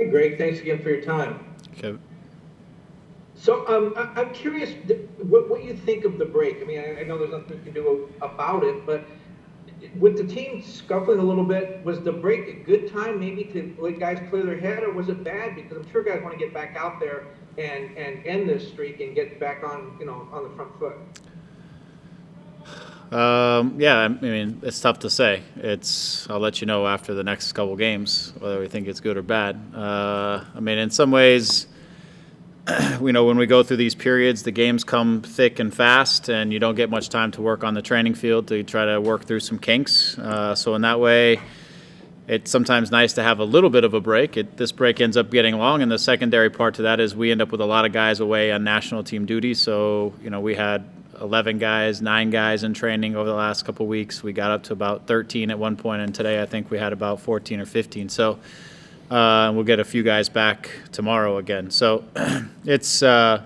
Hey, Greg, thanks again for your time. Okay. So I'm curious what you think of the break. I mean, I know there's nothing you can do about it, but with the team scuffling a little bit, was the break a good time maybe to let guys clear their head, or was it bad? Because I'm sure guys want to get back out there and end this streak and get back on, on the front foot. Yeah, I mean, it's tough to say. I'll let you know after the next couple games whether we think it's good or bad. I mean, in some ways, when we go through these periods, the games come thick and fast, and you don't get much time to work on the training field to try to work through some kinks. So in that way, it's sometimes nice to have a little bit of a break. This break ends up getting long, and the secondary part to that is we end up with a lot of guys away on national team duty. So, we had 11 guys, 9 guys in training over the last couple of weeks. We got up to about 13 at one point, and today I think we had about 14 or 15. So we'll get a few guys back tomorrow again. So it's some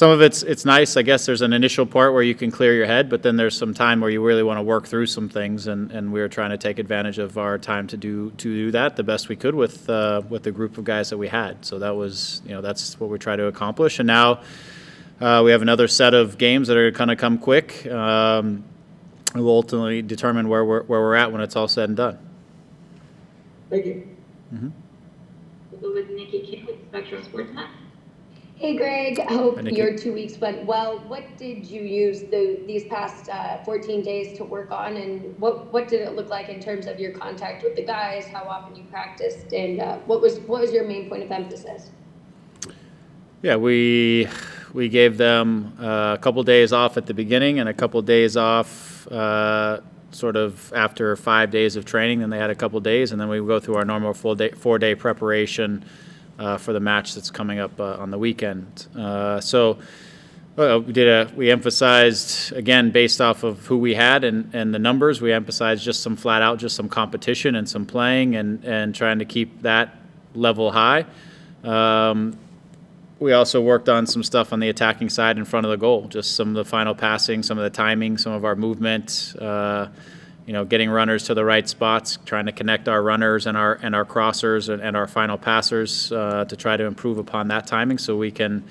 of it's nice. I guess there's an initial part where you can clear your head, but then there's some time where you really want to work through some things, and we were trying to take advantage of our time to do that the best we could with the group of guys that we had. So that was that's what we try to accomplish, and now we have another set of games that are going to come quick. We'll ultimately determine where we're at when it's all said and done. Thank you. Mm-hmm. We'll go with Nikki King with Spectrum Sportsnet. Hey, Greg. I hope Nikki. your 2 weeks went well. What did you use these past 14 days to work on, and what did it look like in terms of your contact with the guys, how often you practiced, and what was your main point of emphasis? Yeah, we gave them a couple days off at the beginning and a couple days off sort of after 5 days of training. Then they had a couple days, and then we go through our normal 4-day preparation for the match that's coming up on the weekend. We emphasized, again, based off of who we had and the numbers, we emphasized just some competition and some playing and trying to keep that level high. We also worked on some stuff on the attacking side in front of the goal, just some of the final passing, some of the timing, some of our movement, getting runners to the right spots, trying to connect our runners and our crossers and our final passers to try to improve upon that timing so we can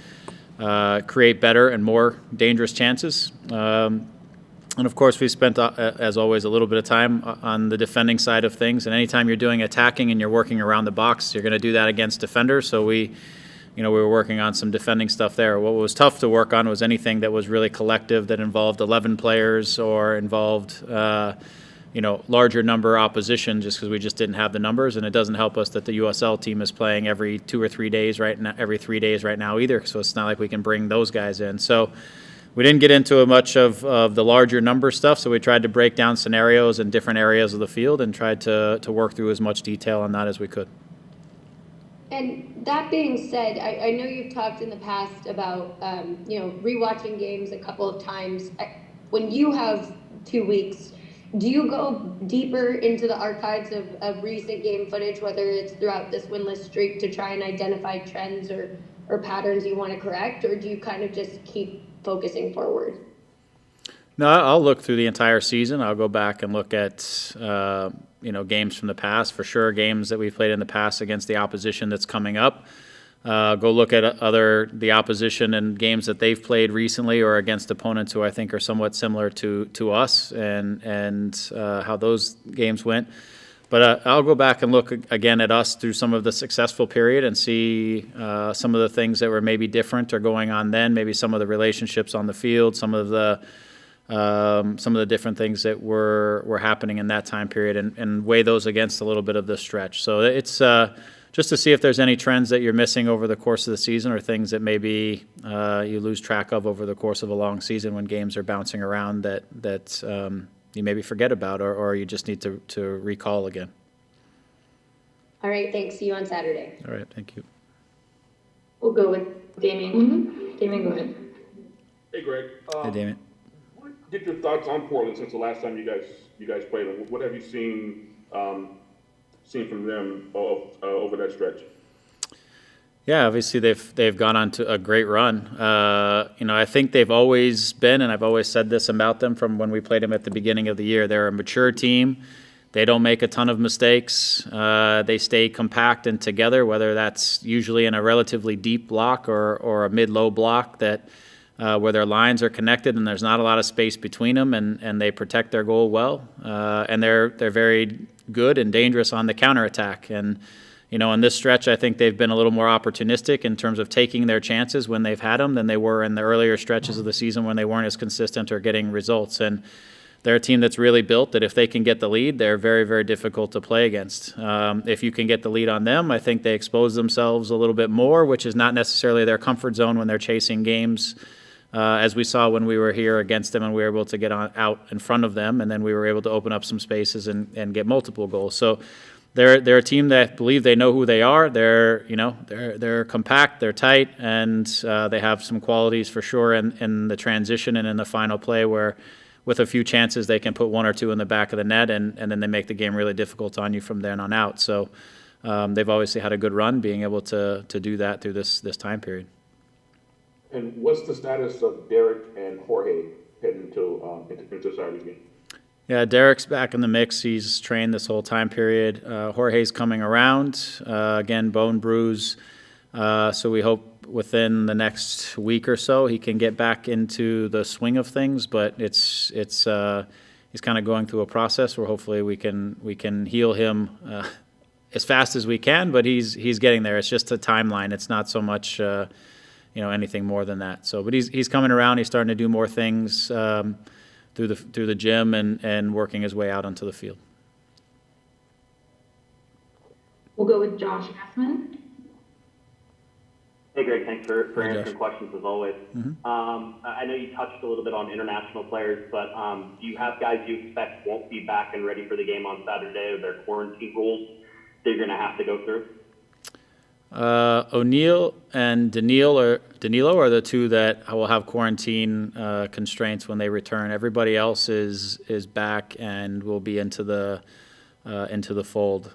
create better and more dangerous chances. And of course, we spent, as always, a little bit of time on the defending side of things. And anytime you're doing attacking and you're working around the box, you're going to do that against defenders. So we were working on some defending stuff there. What was tough to work on was anything that was really collective, that involved 11 players or involved, larger number opposition, just because we just didn't have the numbers. And it doesn't help us that the USL team is playing every 2 or 3 days right now either. So it's not like we can bring those guys in. So we didn't get into much of the larger number stuff. So we tried to break down scenarios in different areas of the field and tried to work through as much detail on that as we could. And that being said, I know you've talked in the past about, rewatching games a couple of times. When you have 2 weeks, do you go deeper into the archives of recent game footage, whether it's throughout this winless streak, to try and identify trends or patterns you want to correct, or do you kind of just keep focusing forward? No, I'll look through the entire season. I'll go back and look at games from the past, for sure, games that we've played in the past against the opposition that's coming up. Go look at the opposition and games that they've played recently or against opponents who I think are somewhat similar to us and how those games went. But I'll go back and look again at us through some of the successful period and see some of the things that were maybe different or going on then, maybe some of the relationships on the field, some of the different things that were happening in that time period and weigh those against a little bit of the stretch. So it's just to see if there's any trends that you're missing over the course of the season or things that maybe you lose track of over the course of a long season when games are bouncing around that you maybe forget about or you just need to recall again. All right, thanks. See you on Saturday. All right, thank you. We'll go with Damien. Mm-hmm. Damien, go ahead. Hey, Greg. Hey, Damien. Get your thoughts on Portland since the last time you guys played them. What have you seen from them over that stretch? Yeah, obviously they've gone on to a great run. I think they've always been, and I've always said this about them from when we played them at the beginning of the year. They're a mature team. They don't make a ton of mistakes. They stay compact and together, whether that's usually in a relatively deep block or a mid-low block that where their lines are connected and there's not a lot of space between them, and they protect their goal well. And they're very good and dangerous on the counterattack. And in this stretch, I think they've been a little more opportunistic in terms of taking their chances when they've had them than they were in the earlier stretches of the season when they weren't as consistent or getting results. And they're a team that's really built that if they can get the lead, they're very, very difficult to play against. If you can get the lead on them, I think they expose themselves a little bit more, which is not necessarily their comfort zone when they're chasing games, as we saw when we were here against them and we were able to get out in front of them, and then we were able to open up some spaces and get multiple goals. So they're a team that believe they know who they are. They're compact, they're tight, and they have some qualities for sure in the transition and in the final play where, with a few chances, they can put one or two in the back of the net, and then they make the game really difficult on you from then on out. So they've obviously had a good run being able to do that through this time period. And what's the status of Derek and Jorge heading into Saturday's game? Yeah, Derek's back in the mix. He's trained this whole time period. Jorge's coming around. Again, bone bruise. So we hope within the next week or so he can get back into the swing of things, but it's he's kind of going through a process where hopefully we can heal him as fast as we can, but he's getting there. It's just a timeline. It's not so much anything more than that. So but he's coming around. He's starting to do more things through the gym and working his way out onto the field. We'll go with Josh Gassman. Hey, Greg, thanks for Hey, answering Josh. questions as always. Mm-hmm. I know you touched a little bit on international players, but do you have guys you expect won't be back and ready for the game on Saturday? Are there quarantine rules that you're going to have to go through? O'Neill and Danilo are the two that will have quarantine constraints when they return. Everybody else is back and will be into the fold.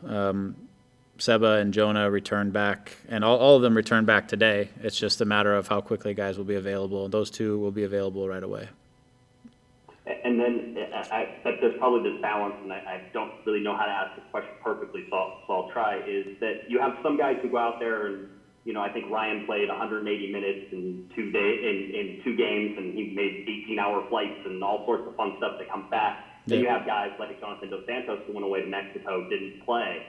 Seba and Jonah returned back, and all of them returned back today. It's just a matter of how quickly guys will be available. Those two will be available right away. And then there's probably this balance, and I don't really know how to ask this question perfectly, so I'll try, is that you have some guys who go out there and, I think Ryan played 180 minutes in 2 games, and he made 18-hour flights and all sorts of fun stuff that comes back. Yeah. Then you have guys like Jonathan Dos Santos who went away to Mexico, didn't play.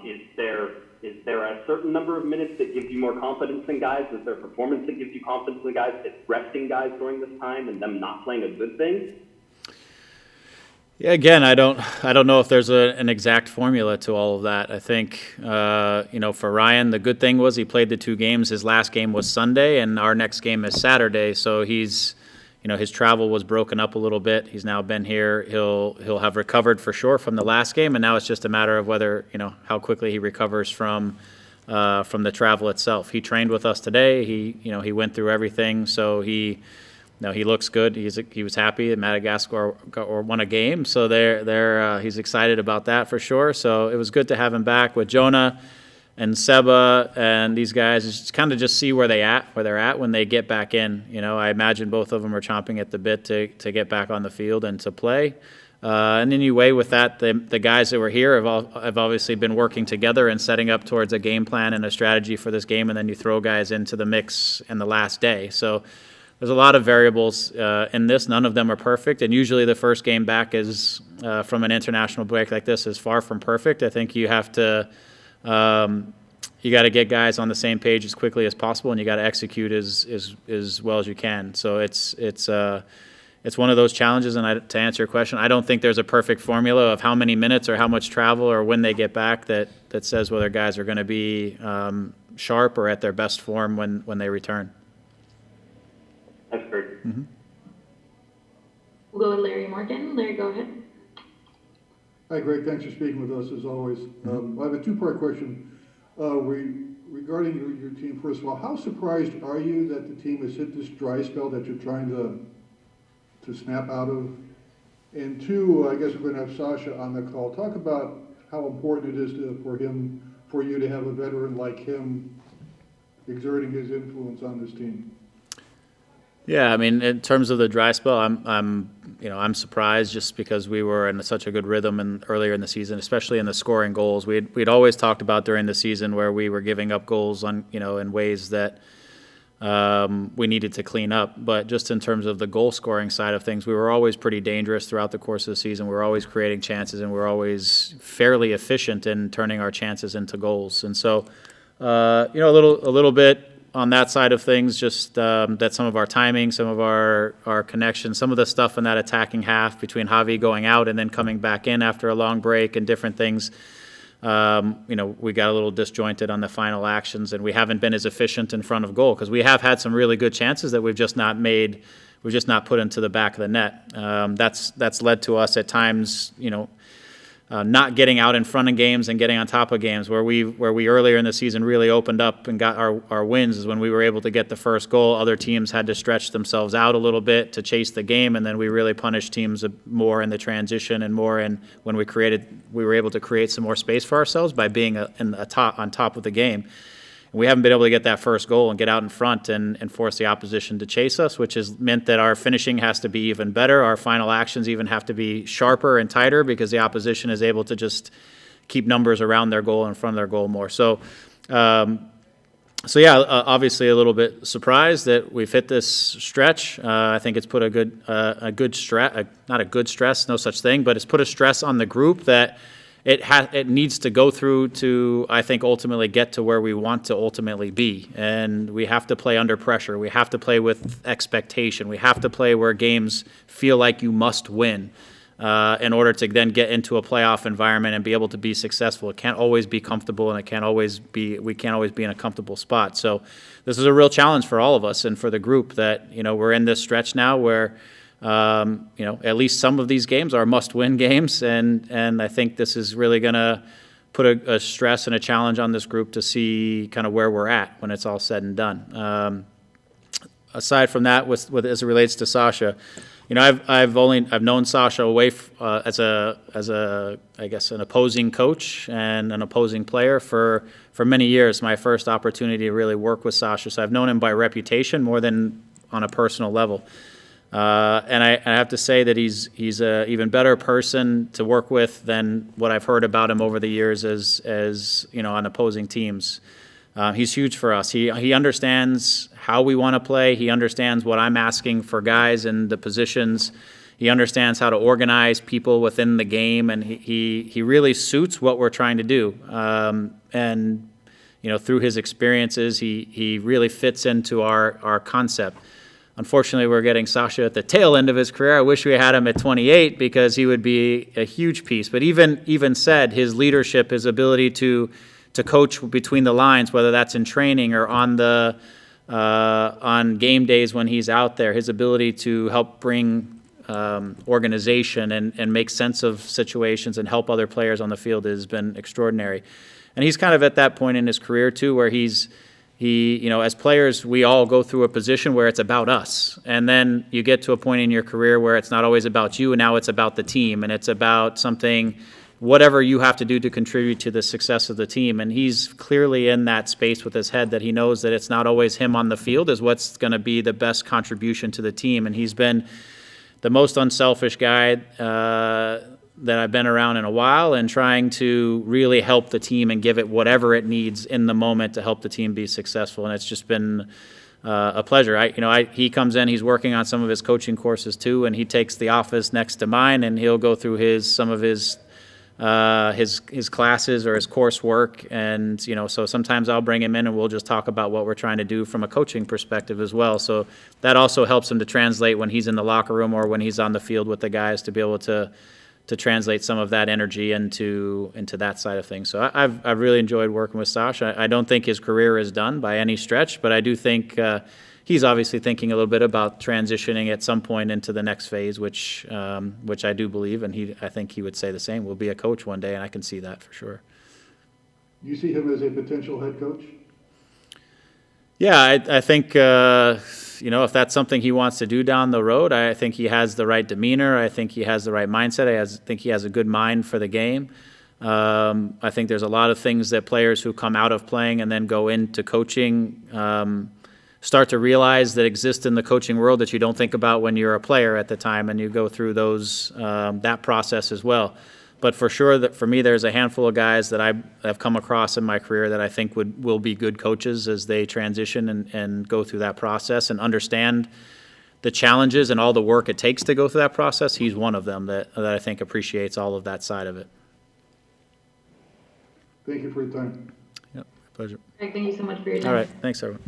Is there a certain number of minutes that gives you more confidence in guys? Is there a performance that gives you confidence in guys? Is resting guys during this time and them not playing a good thing? Yeah, again, I don't know if there's an exact formula to all of that. I think, for Ryan, the good thing was he played the 2 games. His last game was Sunday, and our next game is Saturday. So he's, his travel was broken up a little bit. He's now been here. He'll have recovered for sure from the last game, and now it's just a matter of whether, how quickly he recovers from the travel itself. He trained with us today. He went through everything, so he looks good. He was happy that Madagascar won a game, so he's excited about that for sure. So it was good to have him back with Jonah and Seba and these guys. Just kind of see where they're at when they get back in. I imagine both of them are chomping at the bit to get back on the field and to play. And then you weigh with that the guys that were here have obviously been working together and setting up towards a game plan and a strategy for this game, and then you throw guys into the mix in the last day. So there's a lot of variables in this. None of them are perfect, and usually the first game back is from an international break like this is far from perfect. I think you have to you got to get guys on the same page as quickly as possible, and you got to execute as well as you can. So it's one of those challenges. And to answer your question, I don't think there's a perfect formula of how many minutes or how much travel or when they get back that says whether guys are going to be sharp or at their best form when they return. That's great. Mm-hmm. We'll go with Larry Morgan. Larry, go ahead. Hi, Greg. Thanks for speaking with us as always. I have a 2-part question regarding your team. First of all, how surprised are you that the team has hit this dry spell that you're trying to snap out of? And 2, I guess we're going to have Sasha on the call. Talk about how important it is for you to have a veteran like him exerting his influence on this team. Yeah, I mean, in terms of the dry spell, I'm surprised just because we were in such a good rhythm earlier in the season, especially in the scoring goals. We'd always talked about during the season where we were giving up goals in ways that we needed to clean up. But just in terms of the goal scoring side of things, we were always pretty dangerous throughout the course of the season. We were always creating chances, and we were always fairly efficient in turning our chances into goals. And so, a little bit on that side of things, just that some of our timing, some of our connections, some of the stuff in that attacking half between Javi going out and then coming back in after a long break and different things, we got a little disjointed on the final actions, and we haven't been as efficient in front of goal because we have had some really good chances that we've just not put into the back of the net. That's led to us at times, not getting out in front of games and getting on top of games. Where we earlier in the season really opened up and got our wins is when we were able to get the first goal. Other teams had to stretch themselves out a little bit to chase the game, and then we really punished teams more in the transition and more in when we were able to create some more space for ourselves by being on top of the game. We haven't been able to get that first goal and get out in front and force the opposition to chase us, which has meant that our finishing has to be even better. Our final actions even have to be sharper and tighter because the opposition is able to just keep numbers around their goal and in front of their goal more. So obviously a little bit surprised that we've hit this stretch. I think it's put a good stress, not a good stress, no such thing, but it's put a stress on the group that it needs to go through to, I think, ultimately get to where we want to ultimately be. And we have to play under pressure. We have to play with expectation. We have to play where games feel like you must win in order to then get into a playoff environment and be able to be successful. It can't always be comfortable, and we can't always be in a comfortable spot. So this is a real challenge for all of us and for the group that, we're in this stretch now where at least some of these games are must-win games, and I think this is really going to put a stress and a challenge on this group to see kind of where we're at when it's all said and done. Aside from that, with as it relates to Sasha, I've known Sasha away as I guess an opposing coach and an opposing player for many years. My first opportunity to really work with Sasha, so I've known him by reputation more than on a personal level. And I have to say that he's an even better person to work with than what I've heard about him over the years as on opposing teams. He's huge for us. He understands how we want to play. He understands what I'm asking for guys in the positions. He understands how to organize people within the game, and he really suits what we're trying to do. And through his experiences, he really fits into our concept. Unfortunately, we're getting Sasha at the tail end of his career. I wish we had him at 28 because he would be a huge piece. But even said, his leadership, his ability to coach between the lines, whether that's in training or on game days when he's out there, his ability to help bring organization and make sense of situations and help other players on the field has been extraordinary. And he's kind of at that point in his career too, where he, as players, we all go through a position where it's about us. And then you get to a point in your career where it's not always about you, and now it's about the team, and it's about whatever you have to do to contribute to the success of the team. And he's clearly in that space with his head that he knows that it's not always him on the field is what's going to be the best contribution to the team. And he's been the most unselfish guy that I've been around in a while, and trying to really help the team and give it whatever it needs in the moment to help the team be successful. And it's just been a pleasure. He comes in, he's working on some of his coaching courses too, and he takes the office next to mine, and he'll go through some of his classes or his coursework. And so sometimes I'll bring him in and we'll just talk about what we're trying to do from a coaching perspective as well. So that also helps him to translate when he's in the locker room or when he's on the field with the guys, to be able to translate some of that energy into that side of things. So I've really enjoyed working with Sasha. I don't think his career is done by any stretch, but I do think he's obviously thinking a little bit about transitioning at some point into the next phase, which I do believe, and I think he would say the same. We'll be a coach one day, and I can see that for sure. Do you see him as a potential head coach? Yeah, I think if that's something he wants to do down the road, I think he has the right demeanor. I think he has the right mindset. I think he has a good mind for the game. I think there's a lot of things that players who come out of playing and then go into coaching start to realize that exist in the coaching world that you don't think about when you're a player at the time, and you go through those that process as well. But for sure, that for me, there's a handful of guys that I've come across in my career that I think will be good coaches as they transition and go through that process and understand the challenges and all the work it takes to go through that process. He's one of them that I think appreciates all of that side of it. Thank you for your time. Yep, pleasure. Greg, thank you so much for your time. All right, thanks, everyone.